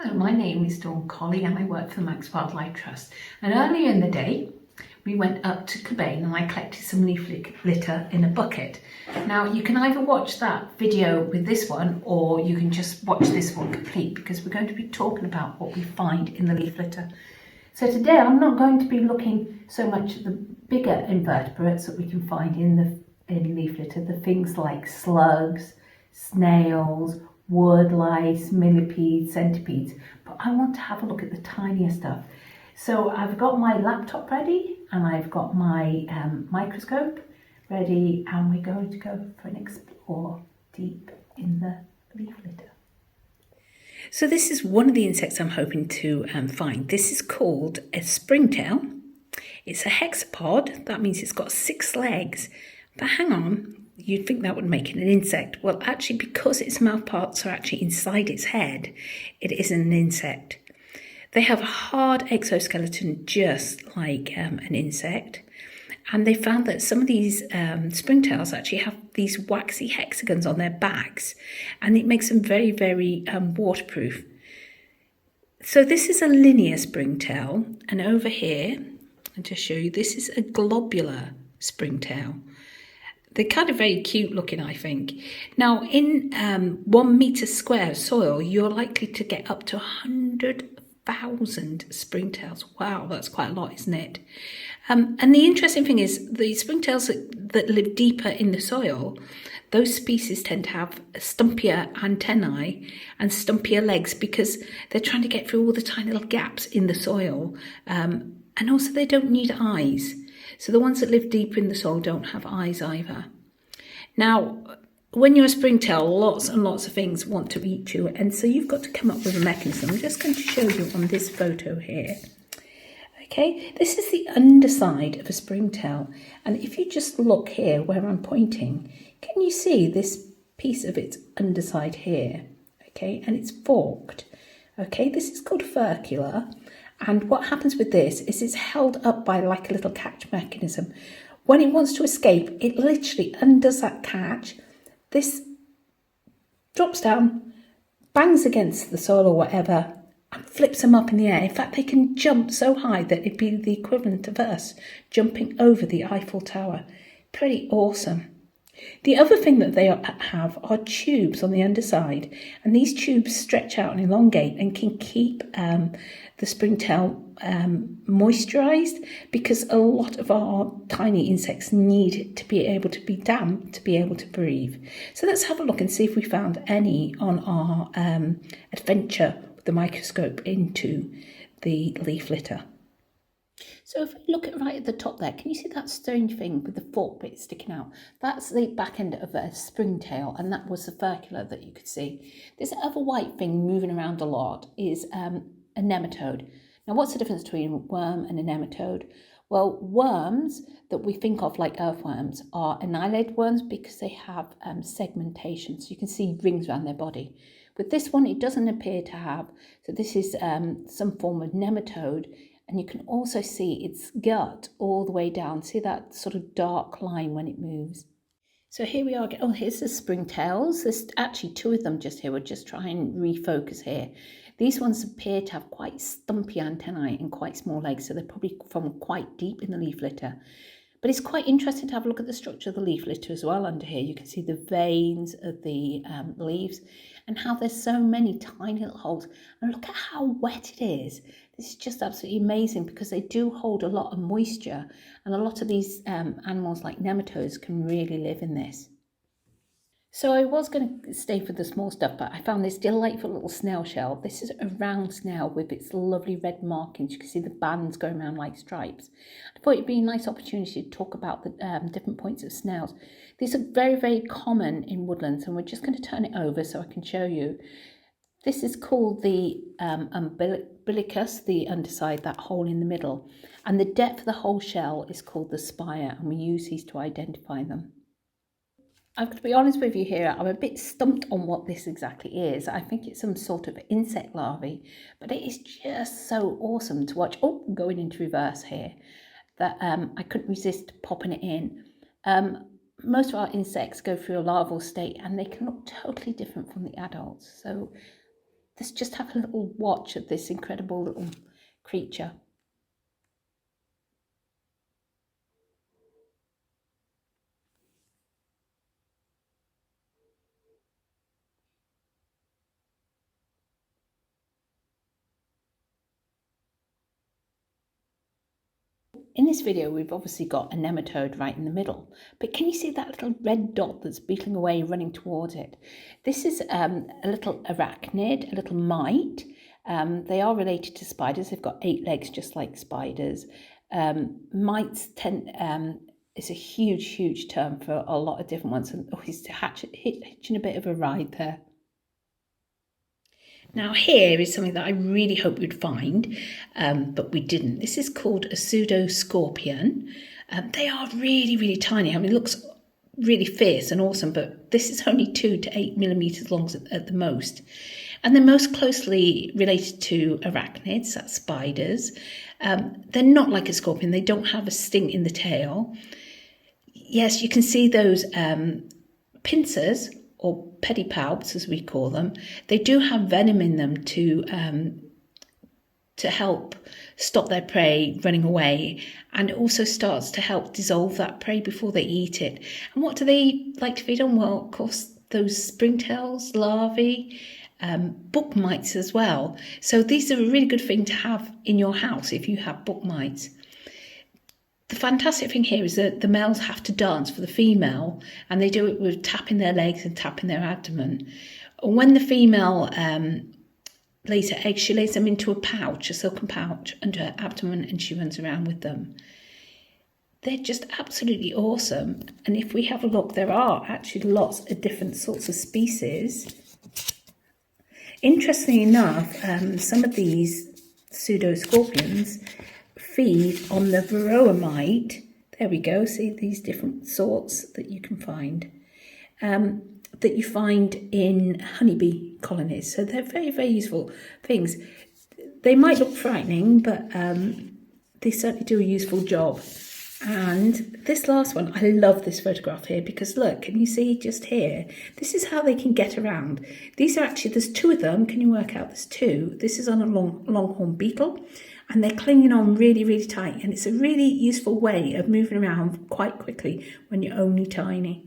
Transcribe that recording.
Hello, my name is Dawn Colley and I work for the Manx Wildlife Trust. And earlier in the day, we went up to Cabane and I collected some leaf litter in a bucket. Now, you can either watch that video with this one or you can just watch this one complete because we're going to be talking about what we find in the leaf litter. So today I'm not going to be looking so much at the bigger invertebrates that we can find in leaf litter, the things like slugs, snails, wood lice, millipedes, centipedes, but I want to have a look at the tinier stuff. So I've got my laptop ready and I've got my microscope ready and we're going to go for an explore deep in the leaf litter. So this is one of the insects I'm hoping to find. This is called a springtail. It's a hexapod, that means it's got 6 legs, but hang on. You'd think that would make it an insect. Well, actually, because its mouth parts are actually inside its head, it isn't an insect. They have a hard exoskeleton just like an insect. And they found that some of these springtails actually have these waxy hexagons on their backs. And it makes them very, very waterproof. So this is a linear springtail. And over here, I'll just show you, this is a globular springtail. They're kind of very cute looking, I think. Now, in 1 metre square of soil, you're likely to get up to 100,000 springtails. Wow, that's quite a lot, isn't it? And the interesting thing is, the springtails that live deeper in the soil, those species tend to have stumpier antennae and stumpier legs because they're trying to get through all the tiny little gaps in the soil. And also, they don't need eyes. So the ones that live deep in the soil don't have eyes either. Now, when you're a springtail, lots and lots of things want to eat you. And so you've got to come up with a mechanism. I'm just going to show you on this photo here. Okay, this is the underside of a springtail. And if you just look here where I'm pointing, can you see this piece of its underside here? Okay, and it's forked. Okay, this is called furcula. And what happens with this is it's held up by like a little catch mechanism. When it wants to escape, it literally undoes that catch. This drops down, bangs against the soil or whatever, and flips them up in the air. In fact, they can jump so high that it'd be the equivalent of us jumping over the Eiffel Tower. Pretty awesome. The other thing that they have are tubes on the underside, and these tubes stretch out and elongate and can keep the springtail moisturised, because a lot of our tiny insects need to be able to be damp to be able to breathe. So let's have a look and see if we found any on our adventure with the microscope into the leaf litter. So if we look right at the top there, can you see that strange thing with the fork bit sticking out? That's the back end of a springtail, and that was the furcula that you could see. This other white thing moving around a lot is a nematode. Now, what's the difference between a worm and a nematode? Well, worms that we think of like earthworms are annihilated worms because they have segmentation, so you can see rings around their body. With this one, it doesn't appear to have. So this is some form of nematode. And you can also see its gut all the way down. See that sort of dark line when it moves. So here we are. Oh, here's the springtails. There's actually 2 of them just here. We'll just try and refocus here. These ones appear to have quite stumpy antennae and quite small legs. So they're probably from quite deep in the leaf litter. But it's quite interesting to have a look at the structure of the leaf litter as well under here. You can see the veins of the leaves and how there's so many tiny little holes. And look at how wet it is. This is just absolutely amazing because they do hold a lot of moisture, and a lot of these animals like nematodes can really live in this. So I was going to stay for the small stuff, but I found this delightful little snail shell. This is a round snail with its lovely red markings. You can see the bands going around like stripes. I thought it'd be a nice opportunity to talk about the different points of snails. These are very, very common in woodlands, and we're just going to turn it over so I can show you. This is called the umbilicus, the underside, that hole in the middle. And the depth of the whole shell is called the spire, and we use these to identify them. I've got to be honest with you here, I'm a bit stumped on what this exactly is. I think it's some sort of insect larvae, but it is just so awesome to watch. Oh, going into reverse here, that I couldn't resist popping it in. Most of our insects go through a larval state and they can look totally different from the adults. So Let's just have a little watch of this incredible little creature. In this video, we've obviously got a nematode right in the middle, but can you see that little red dot that's beetling away, running towards it? This is a little arachnid, a little mite. They are related to spiders. They've got 8 legs, just like spiders. Mites is a huge term for a lot of different ones. And he's hitching a bit of a ride there. Now here is something that I really hope we'd find, but we didn't. This is called a pseudo scorpion. They are really tiny. I mean, it looks really fierce and awesome, but this is only 2 to 8 millimeters long at the most. And they're most closely related to arachnids, that's spiders. They're not like a scorpion. They don't have a sting in the tail. Yes, you can see those pincers, or pedipalps as we call them. They do have venom in them to help stop their prey running away, and it also starts to help dissolve that prey before they eat it. And what do they like to feed on? Well, of course, those springtails, larvae, book mites as well. So these are a really good thing to have in your house if you have book mites. The fantastic thing here is that the males have to dance for the female, and they do it with tapping their legs and tapping their abdomen. When the female lays her eggs, she lays them into a pouch, a silken pouch, under her abdomen, and she runs around with them. They're just absolutely awesome. And if we have a look, there are actually lots of different sorts of species. Interestingly enough, some of these pseudo scorpions feed on the varroa mite. There we go. See these different sorts that you can find, that you find in honeybee colonies. So they're very useful things. They might look frightening, but they certainly do a useful job. And this last one, I love this photograph here, because look, can you see just here? This is how they can get around. These are actually, there's 2 of them. Can you work out there's 2? This is on a longhorn beetle, and they're clinging on really tight. And it's a really useful way of moving around quite quickly when you're only tiny.